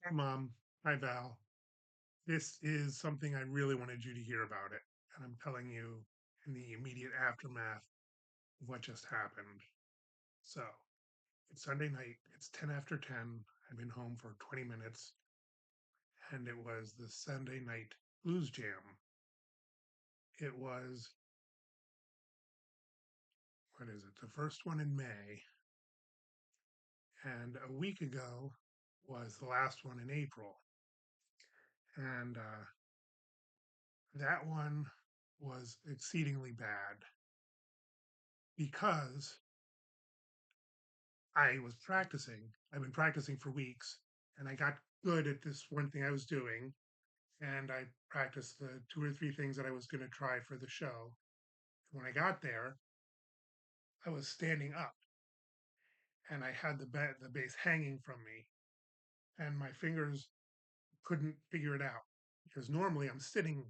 Hi, Mom. Hi, Val. This is something I really wanted you to hear about it, and I'm telling you in the immediate aftermath of what just happened. So, it's Sunday night. It's 10 after 10. I've been home for 20 minutes, and it was the Sunday night blues jam. It was, what is it, the first one in May, and a week ago was the last one in April. And that one was exceedingly bad because I was practicing. I've been practicing for weeks, and I got good at this one thing I was doing. And I practiced the two or three things that I was going to try for the show. When I got there, I was standing up, and I had the bass hanging from me, and my fingers couldn't figure it out because normally I'm sitting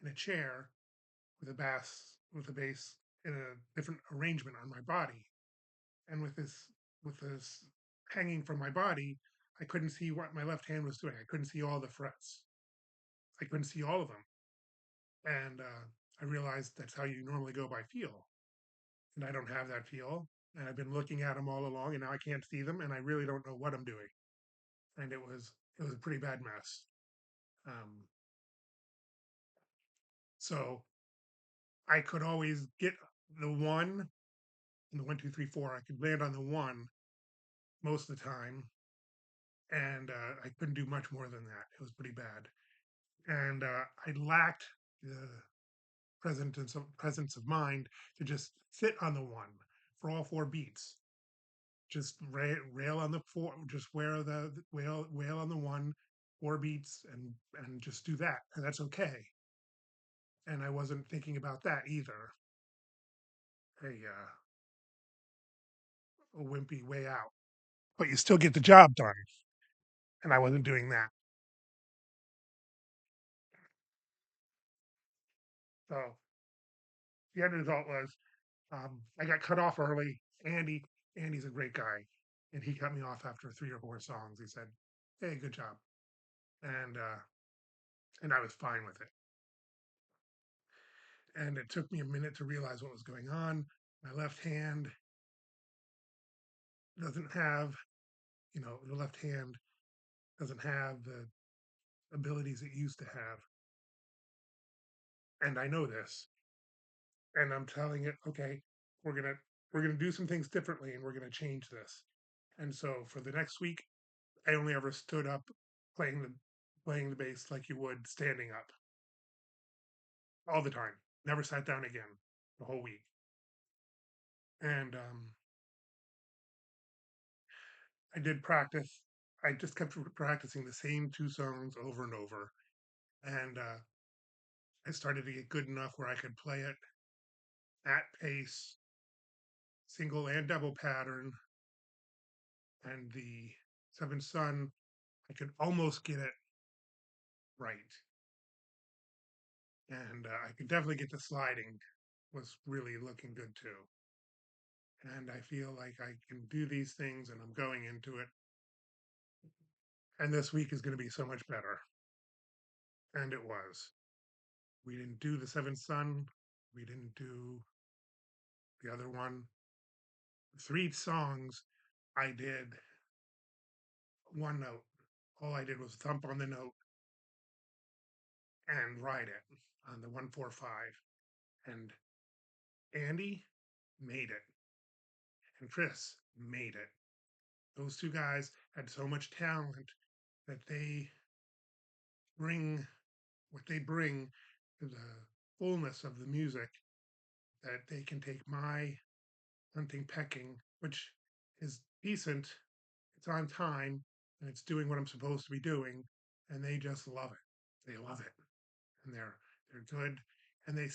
in a chair with a bass in a different arrangement on my body, and with this hanging from my body, I couldn't see what my left hand was doing. I couldn't see all the frets. I couldn't see all of them, and I realized that's how you normally go by feel, and I don't have that feel. And I've been looking at them all along, and now I can't see them, and I really don't know what I'm doing. And it was a pretty bad mess. Um, so I could always get the one and the 1, 2, 3, 4. I could land on the one most of the time, and I couldn't do much more than that. It was pretty bad. And I lacked the presence of mind to just sit on the one for all four beats. Just rail on the four, just wear the wail on the one, 4 beats, and just do that, and that's okay. And I wasn't thinking about that either. A wimpy way out, but you still get the job done, and I wasn't doing that. So the end result was I got cut off early. Andy's a great guy, and he cut me off after 3 or 4 songs. He said, "Hey, good job," and uh, and I was fine with it. And it took me a minute to realize what was going on. My left hand doesn't have, the left hand doesn't have the abilities it used to have, and I know this. And I'm telling it, okay, we're gonna we're gonna do some things differently, and we're gonna change this. And so for the next week, I only ever stood up playing the playing the bass like you would standing up all the time. Never sat down again the whole week. And I did practice. I just kept practicing the same 2 songs over and over. And I started to get good enough where I could play it at pace, single and double pattern. And the Seventh Son, I could almost get it right. And I could definitely get the sliding was really looking good too. And I feel like I can do these things and I'm going into it. And this week is going to be so much better. And it was. We didn't do the Seventh Son. We didn't do the other one. 3 songs, I did one note. All I did was thump on the note and ride it on the 1, 4, 5. And Andy made it. And Chris made it. Those 2 guys had so much talent that bring they bring to the fullness of the music, that they can take my hunting pecking, which is decent, it's on time, and it's doing what I'm supposed to be doing, and they just love it. They love it, and they're good, and they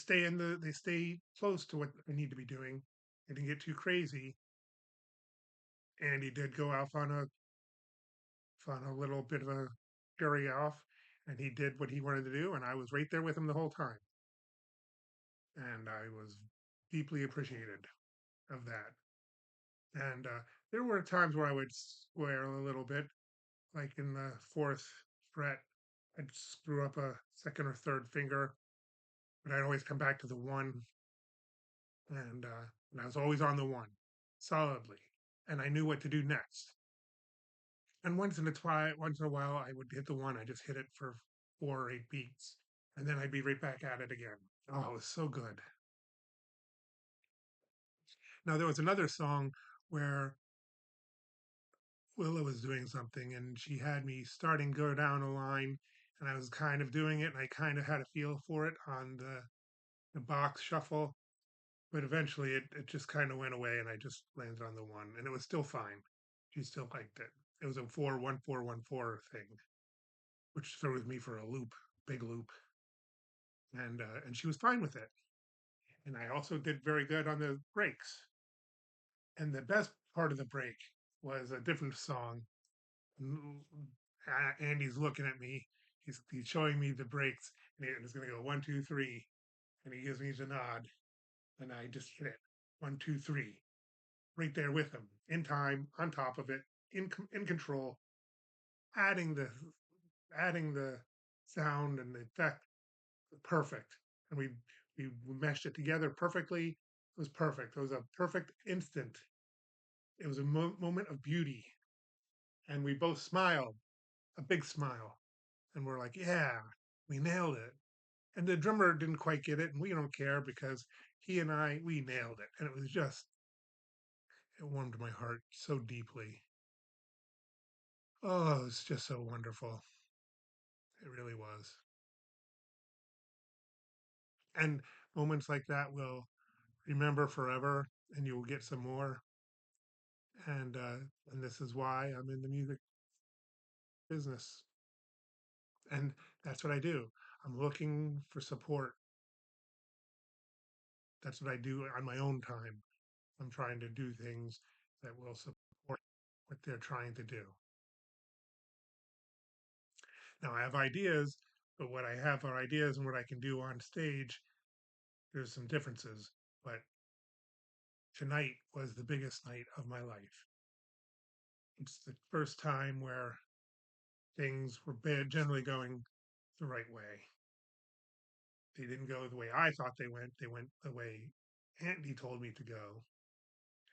stay close to what I need to be doing. They didn't get too crazy, and he did go off on a little bit of a scurry off, and he did what he wanted to do, and I was right there with him the whole time, and I was deeply appreciated of that. And there were times where I would swear a little bit, like in the fourth fret, I'd screw up a second or third finger, but I'd always come back to the one, and I was always on the one solidly, and I knew what to do next. And once in a while, I would hit the one. I just hit it for 4 or 8 beats, and then I'd be right back at it again. Oh, it was so good. Now there was another song where Willa was doing something, and she had me starting go down a line, and I was kind of doing it, and I kind of had a feel for it on the box shuffle, but eventually it just kind of went away, and I just landed on the one, and it was still fine. She still liked it. It was a 4-1-4-1-4 thing, which threw me for a loop, big loop, and she was fine with it. And I also did very good on the breaks. And the best part of the break was a different song. Andy's looking at me. He's showing me the breaks, and it's going to go 1, 2, 3, and he gives me the nod, and I just hit it 1, 2, 3, right there with him, in time, on top of it, in control, adding the adding the sound and the effect perfect, and we meshed it together perfectly. It was perfect. It was a perfect instant. It was a moment of beauty, and we both smiled, a big smile, and we're like, "Yeah, we nailed it." And the drummer didn't quite get it, and we don't care because he and I we nailed it, and it was just it warmed my heart so deeply. Oh, it's just so wonderful. It really was. And moments like that will remember forever, and you will get some more. And this is why I'm in the music business, and that's what I do. I'm looking for support. That's what I do on my own time. I'm trying to do things that will support what they're trying to do. Now I have ideas, but what I have are ideas, and what I can do on stage, there's some differences. But tonight was the biggest night of my life. It's the first time where things were generally going the right way. They didn't go the way I thought they went. They went the way Andy told me to go.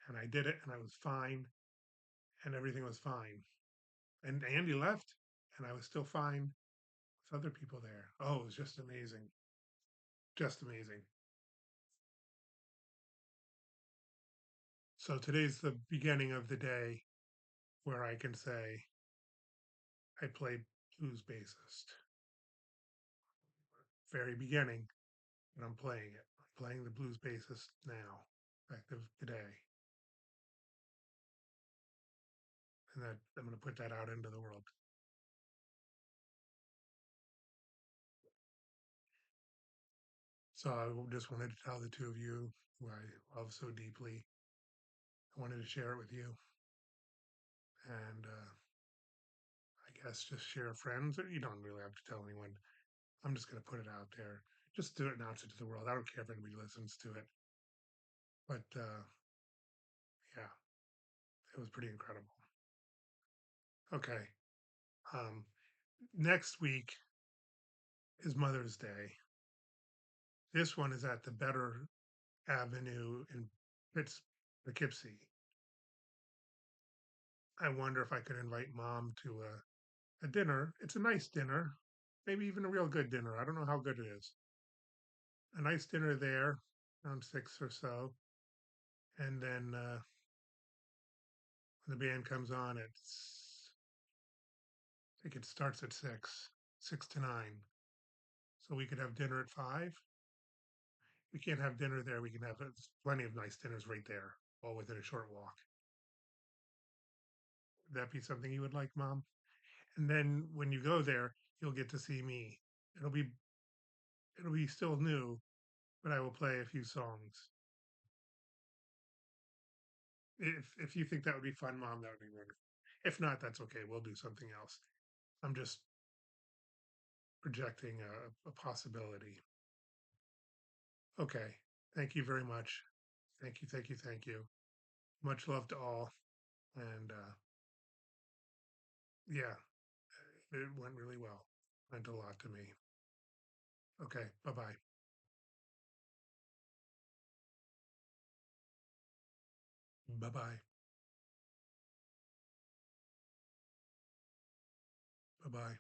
And I did it, and I was fine, and everything was fine. And Andy left, and I was still fine with other people there. Oh, it was just amazing. Just amazing. So today's the beginning of the day where I can say I played blues bassist. Very beginning, and I'm playing it. I'm playing the blues bassist now, effective today. And that I'm going to put that out into the world. So I just wanted to tell the two of you who I love so deeply. I wanted to share it with you, and I guess just share friends. You don't really have to tell anyone. I'm just going to put it out there. Just do it, announce it to the world. I don't care if anybody listens to it, but yeah, it was pretty incredible. Okay, um, next week is Mother's Day. This one is at the Better Avenue in Pitts, Poughkeepsie. I wonder if I could invite Mom to a dinner. It's a nice dinner, maybe even a real good dinner. I don't know how good it is. A nice dinner there, around 6 or so, and then when the band comes on, I think it starts at 6, 6 to 9. So we could have dinner at 5. We can't have dinner there. We can have plenty of nice dinners right there, all within a short walk. Would that be something you would like, Mom? And then when you go there, you'll get to see me. It'll be it'll be still new, but I will play a few songs. If you think that would be fun, Mom, that would be wonderful. If not, that's okay. We'll do something else. I'm just projecting a possibility. Okay. Thank you very much. Thank you, thank you, thank you. Much love to all. And yeah, it went really well. Meant a lot to me. Okay, bye bye. Bye bye. Bye bye.